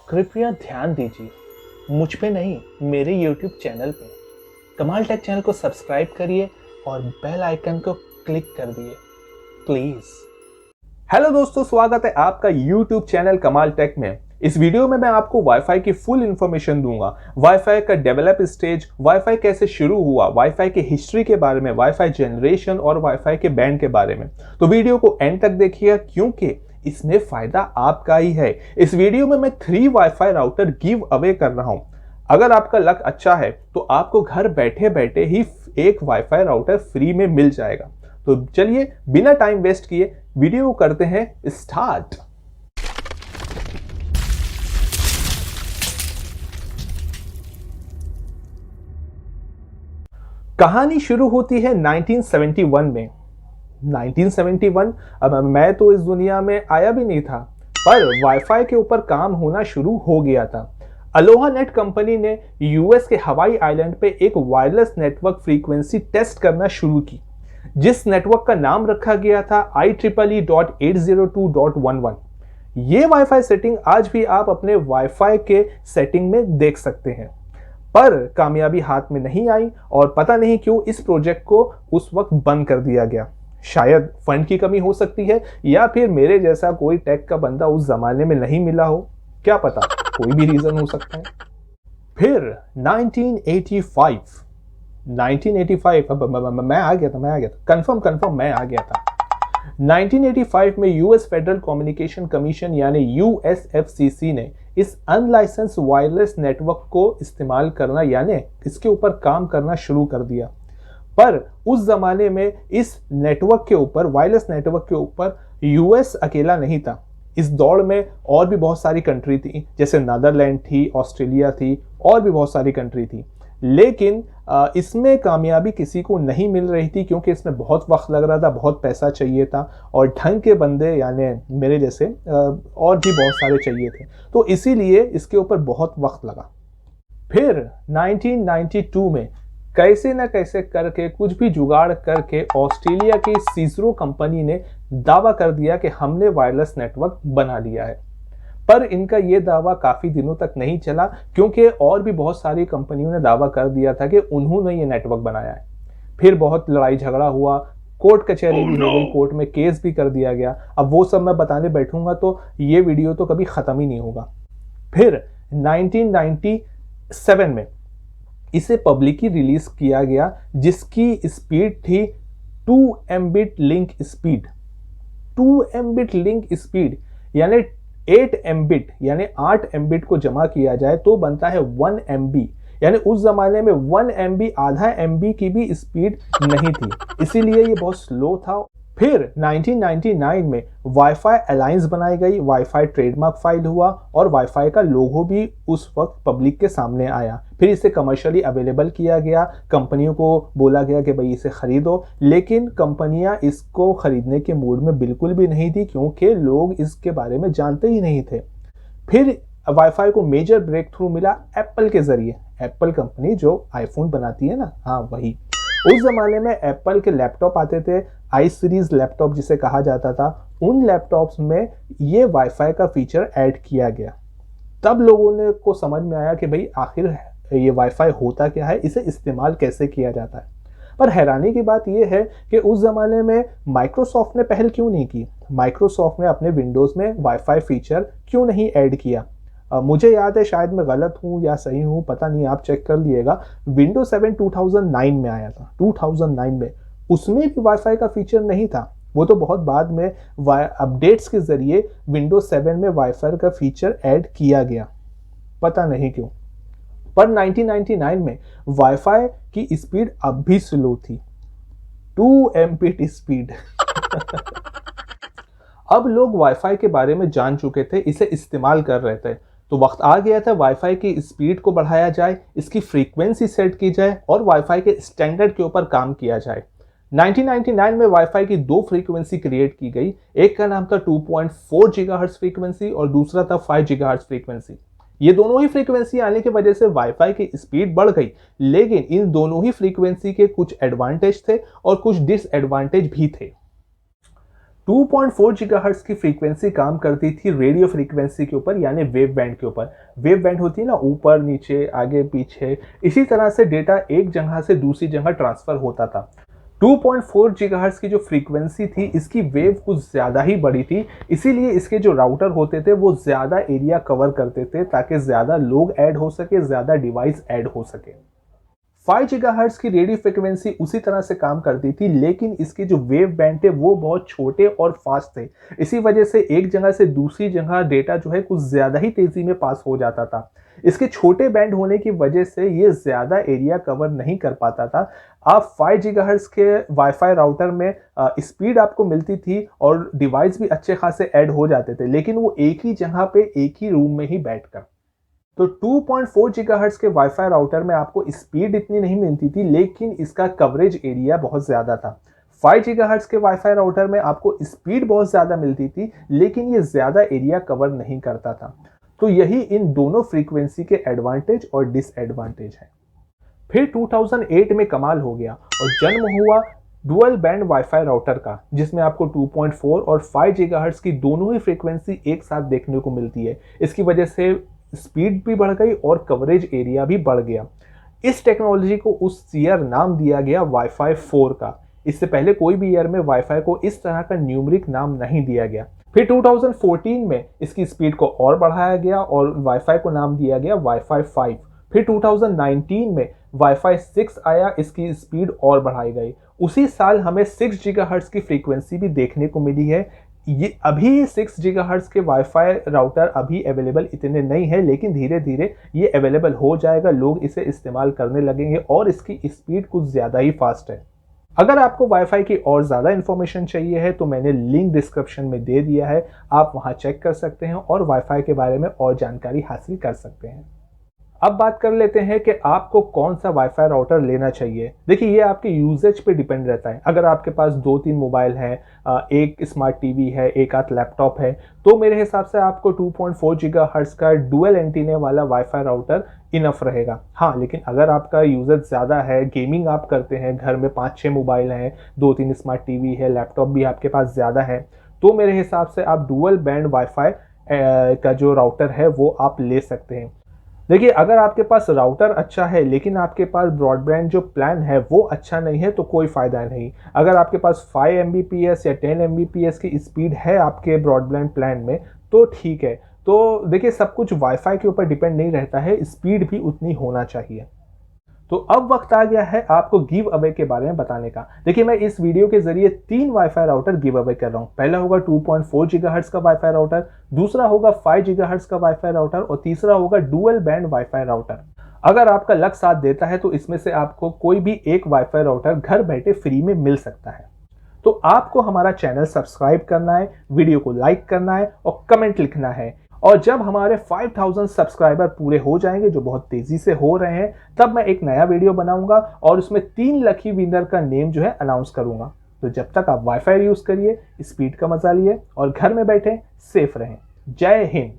कृपया ध्यान दीजिए, मुझ पे नहीं, मेरे YouTube चैनल पे। कमाल टेक चैनल को सब्सक्राइब करिए और बेल आइकन को क्लिक कर दिए प्लीज। हेलो दोस्तों, स्वागत है आपका YouTube चैनल कमाल टेक में। इस वीडियो में मैं आपको वाईफाई की फुल इंफॉर्मेशन दूंगा। वाईफाई का डेवलप स्टेज, वाईफाई कैसे शुरू हुआ, वाईफाई की हिस्ट्री के बारे में, वाईफाई जनरेशन और वाईफाई के बैंड के बारे में। तो वीडियो को एंड तक देखिएगा क्योंकि इसमें फायदा आपका ही है। इस वीडियो में मैं 3 वाईफाई राउटर गिव अवे कर रहा हूं। अगर आपका लक अच्छा है तो आपको घर बैठे बैठे ही एक वाईफाई राउटर फ्री में मिल जाएगा। तो चलिए बिना टाइम वेस्ट किए वीडियो करते हैं स्टार्ट। कहानी शुरू होती है 1971 में। 1971, अब मैं तो इस दुनिया में आया भी नहीं था, पर वाईफाई के ऊपर काम होना शुरू हो गया था। अलोहा नेट कंपनी ने यूएस के हवाई आइलैंड पे एक वायरलेस नेटवर्क फ्रीक्वेंसी टेस्ट करना शुरू की, जिस नेटवर्क का नाम रखा गया था IEEE.802.11। ये वाईफाई सेटिंग आज भी आप अपने वाईफाई के सेटिंग में देख सकते हैं, पर कामयाबी हाथ में नहीं आई और पता नहीं क्यों इस प्रोजेक्ट को उस वक्त बंद कर दिया गया। शायद फंड की कमी हो सकती है या फिर मेरे जैसा कोई टेक का बंदा उस जमाने में नहीं मिला हो, क्या पता, कोई भी रीजन हो सकता है। फिर 1985 अब मैं आ गया था कंफर्म मैं आ गया था। 1985 में यूएस फेडरल कम्युनिकेशन कमीशन यानी यूएसएफसीसी ने इस अनलाइसेंस वायरलेस नेटवर्क को इस्तेमाल करना यानी इसके ऊपर काम करना शुरू कर दिया। पर उस जमाने में इस नेटवर्क के ऊपर, वायरलेस नेटवर्क के ऊपर यूएस अकेला नहीं था। इस दौड़ में और भी बहुत सारी कंट्री थी, जैसे नीदरलैंड थी, ऑस्ट्रेलिया थी और भी बहुत सारी कंट्री थी। लेकिन इसमें कामयाबी किसी को नहीं मिल रही थी क्योंकि इसमें बहुत वक्त लग रहा था, बहुत पैसा चाहिए था और ढंग के बंदे यानी मेरे जैसे और भी बहुत सारे चाहिए थे, तो इसीलिए इसके ऊपर बहुत वक्त लगा। फिर 1992 में कैसे न कैसे करके, कुछ भी जुगाड़ करके ऑस्ट्रेलिया की सीजरो कंपनी ने दावा कर दिया कि हमने वायरलेस नेटवर्क बना लिया है। पर इनका यह दावा काफी दिनों तक नहीं चला क्योंकि और भी बहुत सारी कंपनियों ने दावा कर दिया था कि उन्होंने ये नेटवर्क बनाया है। फिर बहुत लड़ाई झगड़ा हुआ, कोर्ट कचहरी भी हो गई, कोर्ट में केस भी कर दिया गया। अब वो सब मैं बताने बैठूंगा तो ये वीडियो तो कभी खत्म ही नहीं होगा। फिर 1997 में इसे पब्लिकली रिलीज किया गया, जिसकी स्पीड थी 2 Mbit link speed. 2 Mbit link speed यानी 8 Mbit यानी 8 Mbit को जमा किया जाए तो बनता है 1 MB, यानी उस जमाने में 1 MB आधा MB की भी स्पीड नहीं थी, इसीलिए ये बहुत स्लो था। फिर 1999 में वाईफाई अलायंस बनाई गई, वाईफाई ट्रेडमार्क फाइल हुआ और वाईफाई का लोगो भी उस वक्त पब्लिक के सामने आया। फिर इसे कमर्शियली अवेलेबल किया गया, कंपनियों को बोला गया कि भाई इसे खरीदो, लेकिन कंपनियां इसको खरीदने के मूड में बिल्कुल भी नहीं थी क्योंकि लोग इसके बारे में जानते ही नहीं थे। फिर वाईफाई को मेजर ब्रेक थ्रू मिला एप्पल के जरिए। एप्पल कंपनी जो आईफोन बनाती है ना, हाँ वही। उस जमाने में एप्पल के लैपटॉप आते थे, आई सीरीज लैपटॉप जिसे कहा जाता था, उन लैपटॉप्स में ये वाईफाई का फीचर ऐड किया गया। तब लोगों ने को समझ में आया कि भाई आखिर ये वाईफाई होता क्या है, इसे इस्तेमाल कैसे किया जाता है। पर हैरानी की बात यह है कि उस जमाने में माइक्रोसॉफ्ट ने पहल क्यों नहीं की। माइक्रोसॉफ्ट ने अपने विंडोज में वाईफाई फीचर क्यों नहीं ऐड किया। मुझे याद है, शायद मैं गलत हूं या सही हूं, पता नहीं, आप चेक कर लिएगा। विंडोज 7 2009 में आया था, 2009 में, उसमें भी वाईफाई का फीचर नहीं था। वो तो बहुत बाद में अपडेट्स के जरिए विंडोज 7 में वाईफाई का फीचर ऐड किया गया, पता नहीं क्यों। पर 1999 में वाईफाई की स्पीड अब भी स्लो थी, 2 Mbit स्पीड। अब लोग वाईफाई के बारे में जान चुके थे, इसे इस्तेमाल कर रहे थे, तो वक्त आ गया था वाईफाई की स्पीड को बढ़ाया जाए, इसकी फ्रीक्वेंसी सेट की जाए और वाईफाई के स्टैंडर्ड के ऊपर काम किया जाए। 1999 में वाईफाई की 2 फ्रीक्वेंसी क्रिएट की गई, एक का नाम था 2.4 GHz फ्रीक्वेंसी और दूसरा था 5 GHz फ्रीक्वेंसी। ये दोनों ही फ्रीक्वेंसी आने की वजह से वाईफाई की स्पीड बढ़ गई, लेकिन इन दोनों ही फ्रीक्वेंसी के कुछ एडवांटेज थे और कुछ डिसएडवांटेज भी थे। 2.4 गीगाहर्ट्ज की फ्रीक्वेंसी काम करती थी रेडियो फ्रीक्वेंसी के ऊपर, यानी वेव बैंड के ऊपर। वेव बैंड होती है ना, ऊपर नीचे आगे पीछे, इसी तरह से डेटा एक जगह से दूसरी जगह ट्रांसफर होता था। 2.4 गीगाहर्ट्ज की जो फ्रीक्वेंसी थी, इसकी वेव कुछ ज़्यादा ही बड़ी थी, इसीलिए इसके जो राउटर होते थे वो ज़्यादा एरिया कवर करते थे ताकि ज़्यादा लोग ऐड हो सके, ज़्यादा डिवाइस ऐड हो सके। 5 गीगाहर्ट्ज की रेडियो फ्रिक्वेंसी उसी तरह से काम करती थी, लेकिन इसके जो वेव बैंड थे वो बहुत छोटे और फास्ट थे। इसी वजह से एक जगह से दूसरी जगह डेटा जो है कुछ ज़्यादा ही तेज़ी में पास हो जाता था। इसके छोटे बैंड होने की वजह से ये ज़्यादा एरिया कवर नहीं कर पाता था। आप 5 गीगाहर्ट्ज के वाईफाई राउटर में स्पीड आपको मिलती थी और डिवाइस भी अच्छे खासे ऐड हो जाते थे, लेकिन वो एक ही जगह पे एक ही रूम में ही बैठकर। तो 2.4 गीगाहर्ट्ज के वाईफाई राउटर में आपको स्पीड इतनी नहीं मिलती थी, लेकिन इसका कवरेज एरिया बहुत ज़्यादा था। 5 गीगाहर्ट्ज के वाईफाई राउटर में आपको स्पीड बहुत ज़्यादा मिलती थी, लेकिन ये ज़्यादा एरिया कवर नहीं करता था। तो यही इन दोनों फ्रीक्वेंसी के एडवांटेज और डिसएडवांटेज हैं। फिर 2008 में कमाल हो गया और जन्म हुआ डुअल बैंड वाईफाई राउटर का, जिसमें आपको 2.4 और 5 गीगाहर्ट्ज की दोनों ही फ्रीक्वेंसी एक साथ देखने को मिलती है। इसकी वजह से स्पीड भी बढ़ गई और कवरेज एरिया भी बढ़ गया। इस टेक्नोलॉजी को उस ईयर नाम दिया गया वाईफाई 4 का। इससे पहले कोई भी ईयर में वाईफाई को इस तरह का न्यूमरिक नाम नहीं दिया गया। फिर 2014 में इसकी स्पीड को और बढ़ाया गया और वाईफाई को नाम दिया गया वाईफाई 5। फिर 2019 में वाईफाई 6 आया, इसकी स्पीड और बढ़ाई गई। उसी साल हमें 6 गीगाहर्ट्ज की फ्रीक्वेंसी भी देखने को मिली है। ये अभी 6 गीगाहर्ट्ज के वाईफाई राउटर अभी अवेलेबल इतने नहीं है, लेकिन धीरे धीरे ये अवेलेबल हो जाएगा, लोग इसे इस्तेमाल करने लगेंगे और इसकी स्पीड कुछ ज़्यादा ही फास्ट है। अगर आपको वाईफाई की और ज़्यादा इन्फॉर्मेशन चाहिए है तो मैंने लिंक डिस्क्रिप्शन में दे दिया है, आप वहाँ चेक कर सकते हैं और वाईफाई के बारे में और जानकारी हासिल कर सकते हैं। अब बात कर लेते हैं कि आपको कौन सा वाईफाई राउटर लेना चाहिए। देखिए, ये आपके यूजेज पे डिपेंड रहता है। अगर आपके पास 2-3 मोबाइल हैं, एक स्मार्ट टीवी है, एक आध लैपटॉप है, तो मेरे हिसाब से आपको 2.4 गीगाहर्ट्ज का डुअल एंटीना वाला वाईफाई राउटर इनफ रहेगा। हाँ, लेकिन अगर आपका यूजेज ज़्यादा है, गेमिंग आप करते हैं, घर में 5-6 मोबाइल हैं, 2-3 स्मार्ट टीवी है, लैपटॉप भी आपके पास ज़्यादा है, तो मेरे हिसाब से आप डुअल बैंड वाईफाई का जो राउटर है वो आप ले सकते हैं। देखिए, अगर आपके पास राउटर अच्छा है लेकिन आपके पास ब्रॉडबैंड जो प्लान है वो अच्छा नहीं है तो कोई फ़ायदा नहीं। अगर आपके पास 5 Mbps या 10 Mbps की स्पीड है आपके ब्रॉडबैंड प्लान में तो ठीक है। तो देखिए, सब कुछ वाईफाई के ऊपर डिपेंड नहीं रहता है, स्पीड भी उतनी होना चाहिए। तो अब वक्त आ गया है आपको गिव अवे के बारे में बताने का। देखिए, मैं इस वीडियो के जरिए 3 वाईफाई राउटर गिव अवे कर रहा हूँ। पहला होगा 2.4 गीगाहर्ट्ज का वाईफाई राउटर, दूसरा होगा 5 गीगाहर्ट्ज का वाईफाई राउटर और तीसरा होगा डुअल बैंड वाईफाई राउटर। अगर आपका लक साथ देता है तो इसमें से आपको कोई भी एक वाईफाई राउटर घर बैठे फ्री में मिल सकता है। तो आपको हमारा चैनल सब्सक्राइब करना है, वीडियो को लाइक करना है और कमेंट लिखना है। और जब हमारे 5000 सब्सक्राइबर पूरे हो जाएंगे, जो बहुत तेजी से हो रहे हैं, तब मैं एक नया वीडियो बनाऊंगा और उसमें 3 लकी विनर का नेम जो है अनाउंस करूंगा। तो जब तक आप वाईफाई यूज करिए, स्पीड का मजा लिए और घर में बैठे सेफ रहें। जय हिंद।